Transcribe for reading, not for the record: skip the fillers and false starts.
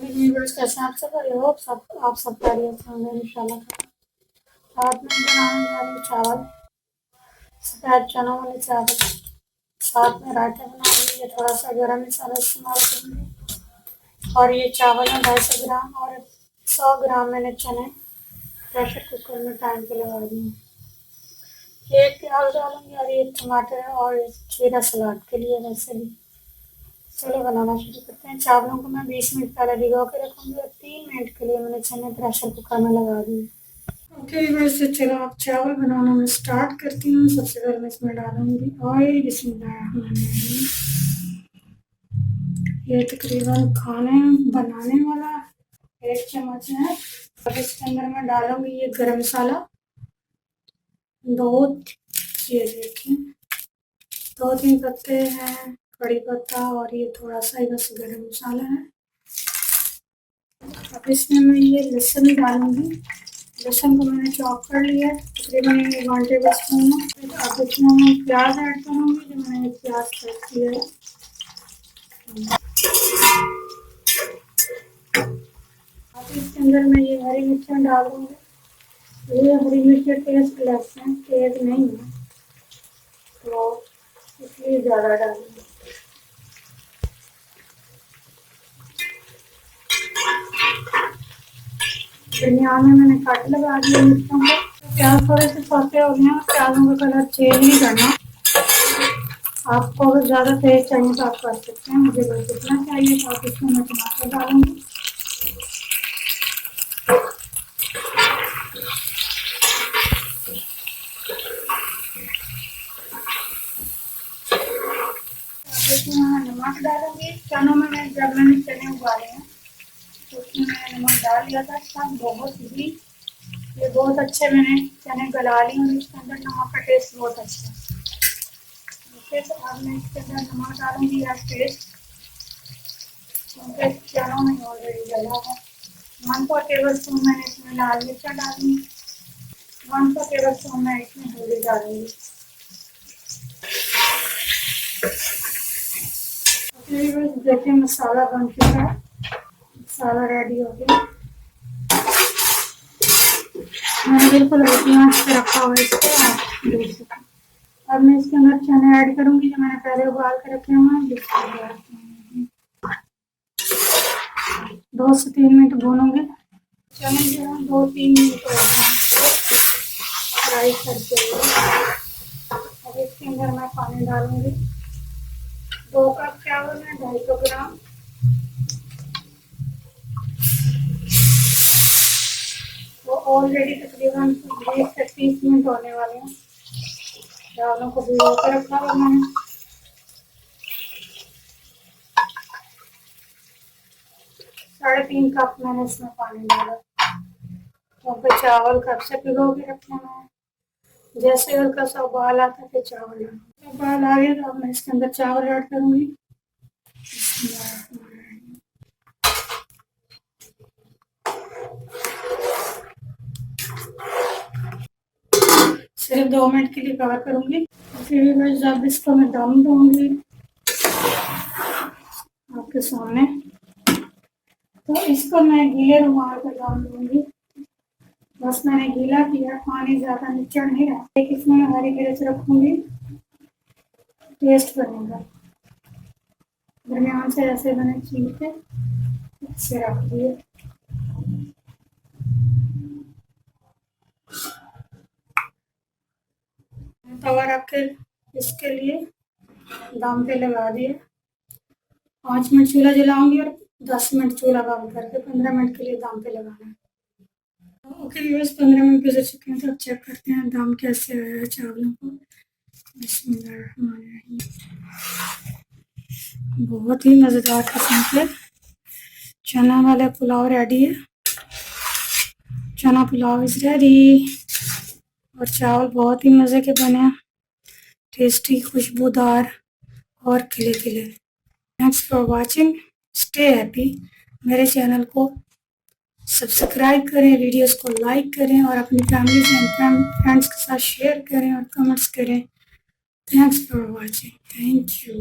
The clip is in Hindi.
व्यूअर्स कैसे हैं आप सब? आई होप सब आप सब खैरियत से होंगे इंशाल्लाह। रात में बनाने जा रही चावल, सफ़ेद चनों वाले चावल, साथ में रायता बनाऊंगी। ये थोड़ा सा गरम मसाला इस्तेमाल करूँगी। और ये चावल है 250 ग्राम और 100 ग्राम मैंने चने प्रेशर कुकर में टाइम पे लगा दिए। एक प्याज डालूंगी और एक टमाटर और खीरा सलाद के लिए वैसे भी। चलो बनाना शुरू करते हैं। चावलों को मैं 20 मिनट पहले भिगो के रखूँगी और 3 मिनट के लिए मैंने चने प्रेशर कुकर में लगा दिए। ओके वैसे चलो अब चावल बनाना मैं स्टार्ट करती हूँ। सबसे पहले मैं इसमें डालूंगी ऑयल। बिस्मिल्लाहिर्रहमानिर्रहीम। ये तकरीबन खाने बनाने वाला 1 चम्मच है। और इसके अंदर मैं डालूंगी ये गरम मसाला 2, ये देखिए 2-3 पत्ते हैं कड़ी पत्ता, और ये थोड़ा सा ही बस गरम मसाला है। अब इसमें मैं ये लहसुन डालूंगी। लहसुन को मैंने चॉप कर लिया है, तकरीबन 1 टेबल स्पून है। अब इसमें मैं प्याज ऐड करूँगी, जो मैंने प्याज कट किया है। अब इसके अंदर मैं ये हरी मिर्चें डाल दूँगी। ये हरी मिर्चें टेस्ट लेस है, तेज नहीं है, तो इसलिए ज़्यादा डालूँगी। दरमियान में मैंने कट लगा दिया मिर्चों को। प्याज थोड़े से सौते हो गए हैं। प्याजों का कलर चेंज नहीं करना। आपको अगर ज़्यादा तेज चाहिए तो आप कर सकते हैं। मुझे बस इतना चाहिए तो आप इसमें मैं टमाटर डालूंगी। इसमें मैं नमक डालूंगी। चनों में जब मैंने चने उबाले हैं तो उसमें मैंने नमक डाल दिया था। सब बहुत अच्छे मैंने चने गला लिए और इसके अंदर नमक का टेस्ट बहुत अच्छा है। ओके, तो अब मैं इसके अंदर नमक डालूंगी या टेस्ट, क्योंकि चनों में ऑलरेडी गला है। 1 टेबल स्पून मैंने इसमें लाल मिर्चा डाली। 1 टेबल स्पून मैं इसमें हल्दी डालूंगी। देखिए मसाला बन चुका है, मसाला रेडी हो गया। मैंने बिल्कुल हल्की आंच पे रखा हुआ है इसको, आप देख सकते हैं। अब मैं इसके अंदर चने ऐड करूंगी जो मैंने पहले उबाल के रखे हुए हैं। 2 से 3 मिनट भूनूंगी। चने जो है 2-3 मिनट फ्राई करके। अब इसके अंदर मैं पानी डालूंगी। 2 कप चावल में 250 ग्राम। वो ऑलरेडी तकरीबन 20 से 30 मिनट होने वाले हैं। चावलों को भिगो के रखा हुआ मैंने। साढ़े 3 कप मैंने इसमें पानी डाला, क्योंकि चावल कब से भिगो के रखे हैं। जैसे हल्का सा उबाल आता है फिर चावल डालूंगी। उबाल आ गया तो अब मैं इसके अंदर चावल ऐड करूंगी। सिर्फ 2 मिनट के लिए कवर करूंगी। फिर बस अब इसको मैं दम दूंगी आपके सामने। तो इसको मैं गीले रुमाल पर दम दूंगी। बस मैंने गीला किया, पानी ज़्यादा निचड़ नहीं रहा। एक इसमें मैं हरी मिर्च रखूंगी टेस्ट करने का। दरमियान से ऐसे मैंने चीर के इससे रख दिए। तवा रख के इसके लिए दम पे लगा दिए। 5 मिनट चूल्हा जलाऊंगी और 10 मिनट चूल्हा बंद करके 15 मिनट के लिए दम पे लगाना है। ओके व्यूअर्स, 15 मिनट गुजर चुके हैं तो अब चेक करते हैं दम कैसे आया है चावलों को। बिस्मिल्लाहिर्रहमानिर्रहीम। बहुत ही मज़ेदार किस्म के चना वाला पुलाव रेडी है। चना पुलाव इज रेडी। और चावल बहुत ही मज़े के बने, टेस्टी, खुशबूदार और खिले खिले। Thanks for watching, stay happy. मेरे चैनल को सब्सक्राइब करें, वीडियोस को लाइक करें और अपनी फैमिली एंड फ्रेंड्स के साथ शेयर करें और कमेंट्स करें। Thanks for watching, thank you.